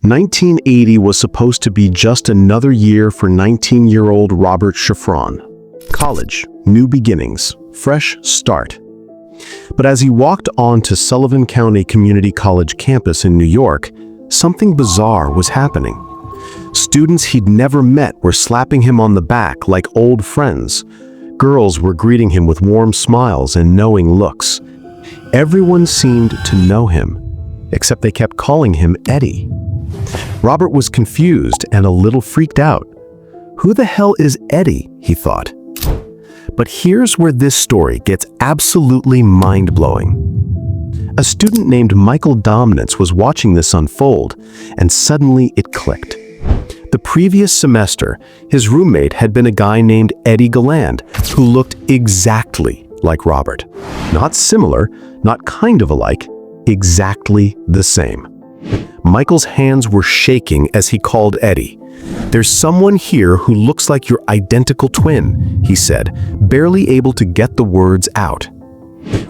1980 was supposed to be just another year for 19-year-old Robert Shafran. College, new beginnings, fresh start. But as he walked onto Sullivan County Community College campus in New York, something bizarre was happening. Students he'd never met were slapping him on the back like old friends. Girls were greeting him with warm smiles and knowing looks. Everyone seemed to know him, except they kept calling him Eddie. Robert was confused and a little freaked out. Who the hell is Eddie, he thought. But here's where this story gets absolutely mind-blowing. A student named Michael Domnitz was watching this unfold, and suddenly it clicked. The previous semester, his roommate had been a guy named Eddie Galland, who looked exactly like Robert. Not similar, not kind of alike, exactly the same. Michael's hands were shaking as he called Eddie. "There's someone here who looks like your identical twin," he said, barely able to get the words out.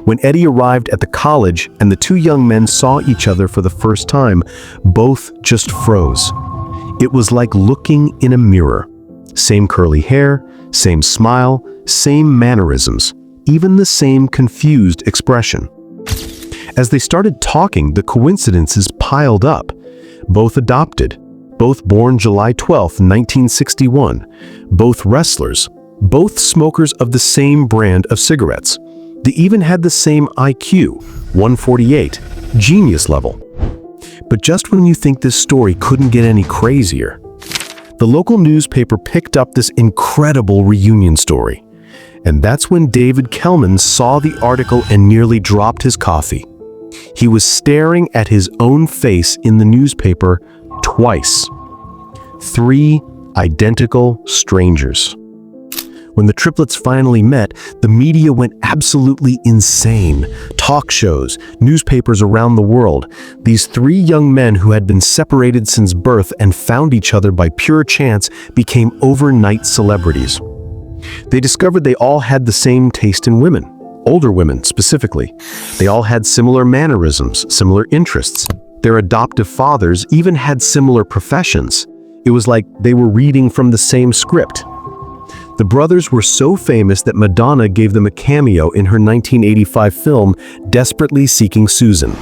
When Eddie arrived at the college and the two young men saw each other for the first time, both just froze. It was like looking in a mirror. Same curly hair, same smile, same mannerisms, even the same confused expression. As they started talking, the coincidences piled up. Both adopted, both born July 12, 1961, both wrestlers, both smokers of the same brand of cigarettes. They even had the same IQ, 148, genius level. But just when you think this story couldn't get any crazier, the local newspaper picked up this incredible reunion story. And that's when David Kellman saw the article and nearly dropped his coffee. He was staring at his own face in the newspaper twice. 3 identical strangers. When the triplets finally met, the media went absolutely insane. Talk shows, newspapers around the world. These 3 young men who had been separated since birth and found each other by pure chance became overnight celebrities. They discovered they all had the same taste in women. Older women, specifically. They all had similar mannerisms, similar interests. Their adoptive fathers even had similar professions. It was like they were reading from the same script. The brothers were so famous that Madonna gave them a cameo in her 1985 film, Desperately Seeking Susan.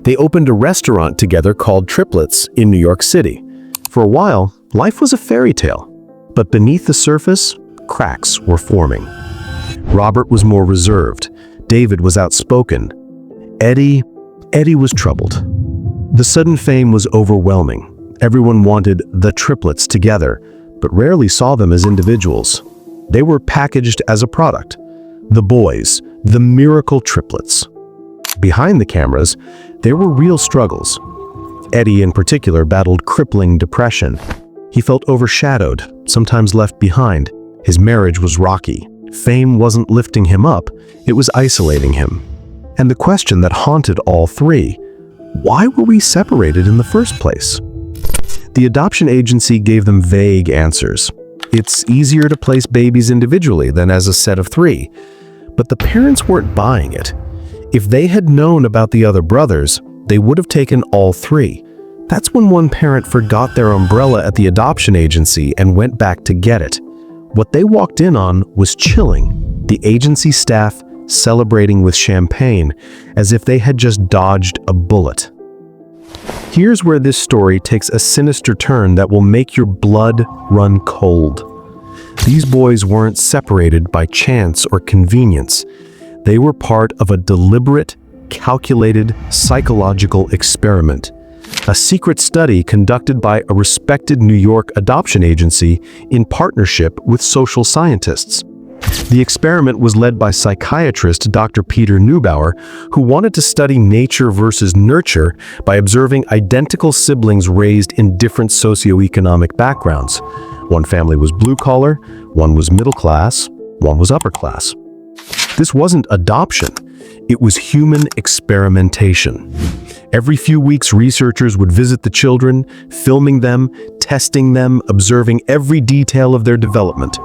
They opened a restaurant together called Triplets in New York City. For a while, life was a fairy tale. But beneath the surface, cracks were forming. Robert was more reserved. David was outspoken. Eddie was troubled. The sudden fame was overwhelming. Everyone wanted the triplets together, but rarely saw them as individuals. They were packaged as a product. The boys, the miracle triplets. Behind the cameras, there were real struggles. Eddie in particular battled crippling depression. He felt overshadowed, sometimes left behind. His marriage was rocky. Fame wasn't lifting him up, it was isolating him. And the question that haunted all 3, why were we separated in the first place? The adoption agency gave them vague answers. It's easier to place babies individually than as a set of 3. But the parents weren't buying it. If they had known about the other brothers, they would have taken all 3. That's when one parent forgot their umbrella at the adoption agency and went back to get it. What they walked in on was chilling, the agency staff celebrating with champagne as if they had just dodged a bullet. Here's where this story takes a sinister turn that will make your blood run cold. These boys weren't separated by chance or convenience. They were part of a deliberate, calculated psychological experiment. A secret study conducted by a respected New York adoption agency in partnership with social scientists. The experiment was led by psychiatrist Dr. Peter Neubauer, who wanted to study nature versus nurture by observing identical siblings raised in different socioeconomic backgrounds. One family was blue-collar, one was middle class, one was upper class. This wasn't adoption, it was human experimentation. Every few weeks, researchers would visit the children, filming them, testing them, observing every detail of their development.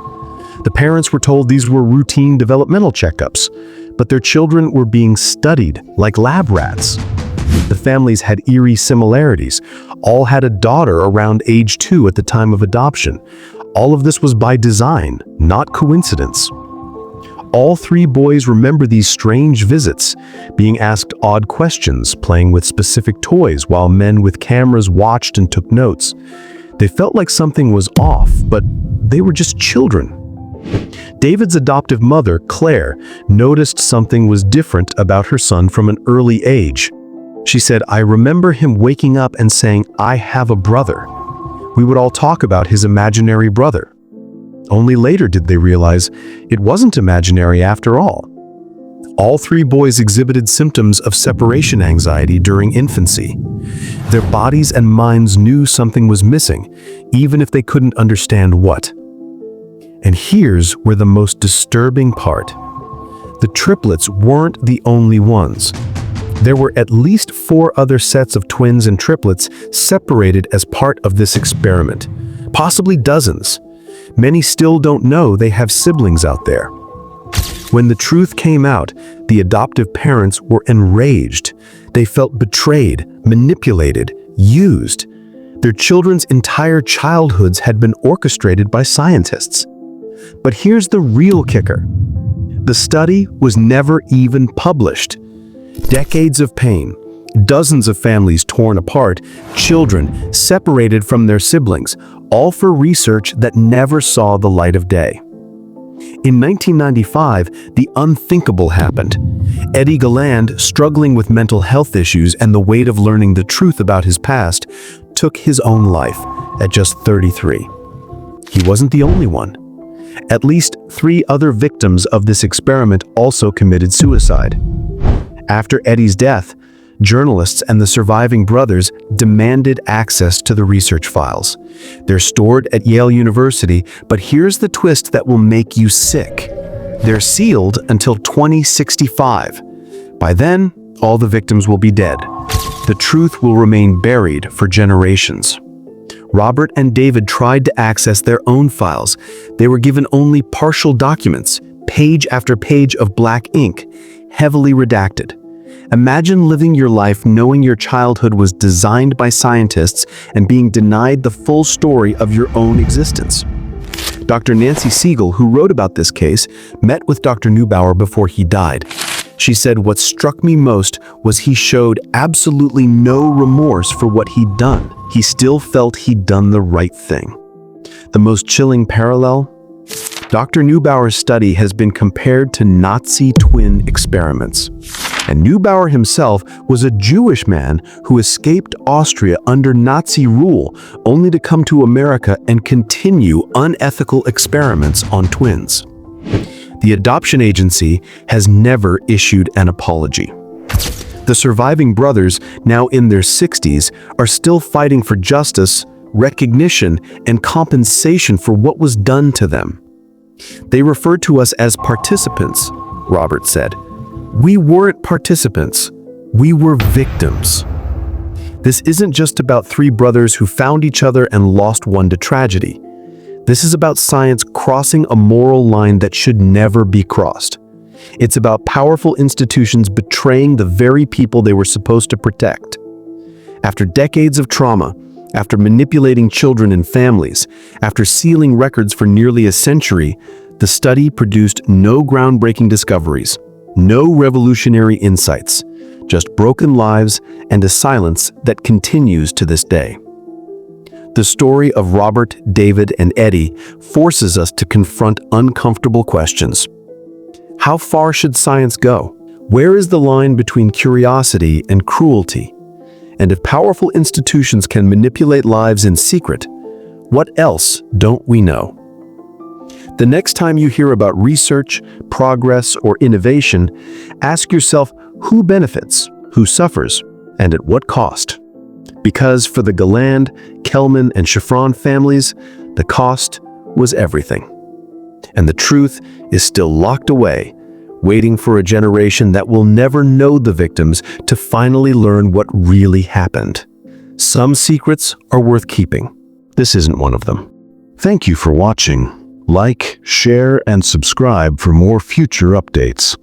The parents were told these were routine developmental checkups, but their children were being studied like lab rats. The families had eerie similarities. All had a daughter around age 2 at the time of adoption. All of this was by design, not coincidence. All 3 boys remember these strange visits, being asked odd questions, playing with specific toys while men with cameras watched and took notes. They felt like something was off, but they were just children. David's adoptive mother, Claire, noticed something was different about her son from an early age. She said, "I remember him waking up and saying, 'I have a brother.' We would all talk about his imaginary brother." Only later did they realize it wasn't imaginary after all. All 3 boys exhibited symptoms of separation anxiety during infancy. Their bodies and minds knew something was missing, even if they couldn't understand what. And here's where the most disturbing part. The triplets weren't the only ones. There were at least 4 other sets of twins and triplets separated as part of this experiment, possibly dozens. Many still don't know they have siblings out there. When the truth came out, the adoptive parents were enraged. They felt betrayed, manipulated, used. Their children's entire childhoods had been orchestrated by scientists. But here's the real kicker. The study was never even published. Decades of pain, dozens of families torn apart, children separated from their siblings, all for research that never saw the light of day. In 1995, the unthinkable happened. Eddie Galland, struggling with mental health issues and the weight of learning the truth about his past, took his own life at just 33. He wasn't the only one. At least 3 other victims of this experiment also committed suicide. After Eddie's death, journalists and the surviving brothers demanded access to the research files. They're stored at Yale University, but here's the twist that will make you sick. They're sealed until 2065. By then, all the victims will be dead. The truth will remain buried for generations. Robert and David tried to access their own files. They were given only partial documents, page after page of black ink, heavily redacted. Imagine living your life knowing your childhood was designed by scientists and being denied the full story of your own existence. Dr. Nancy Siegel, who wrote about this case, met with Dr. Neubauer before he died. She said, "What struck me most was he showed absolutely no remorse for what he'd done. He still felt he'd done the right thing." The most chilling parallel? Dr. Neubauer's study has been compared to Nazi twin experiments. And Neubauer himself was a Jewish man who escaped Austria under Nazi rule, only to come to America and continue unethical experiments on twins. The adoption agency has never issued an apology. The surviving brothers, now in their 60s, are still fighting for justice, recognition, and compensation for what was done to them. They refer to us as participants, Robert said. We weren't participants. We were victims. This isn't just about 3 brothers who found each other and lost one to tragedy. This is about science crossing a moral line that should never be crossed. It's about powerful institutions betraying the very people they were supposed to protect. After decades of trauma, after manipulating children and families, after sealing records for nearly a century, the study produced no groundbreaking discoveries, no revolutionary insights, just broken lives and a silence that continues to this day. The story of Robert, David, and Eddie forces us to confront uncomfortable questions. How far should science go? Where is the line between curiosity and cruelty? And if powerful institutions can manipulate lives in secret, what else don't we know? The next time you hear about research, progress, or innovation, ask yourself who benefits, who suffers, and at what cost. Because for the Galland, Kelman, and Shafran families, the cost was everything. And the truth is still locked away, waiting for a generation that will never know the victims to finally learn what really happened. Some secrets are worth keeping. This isn't one of them. Thank you for watching. Like, share, and subscribe for more future updates.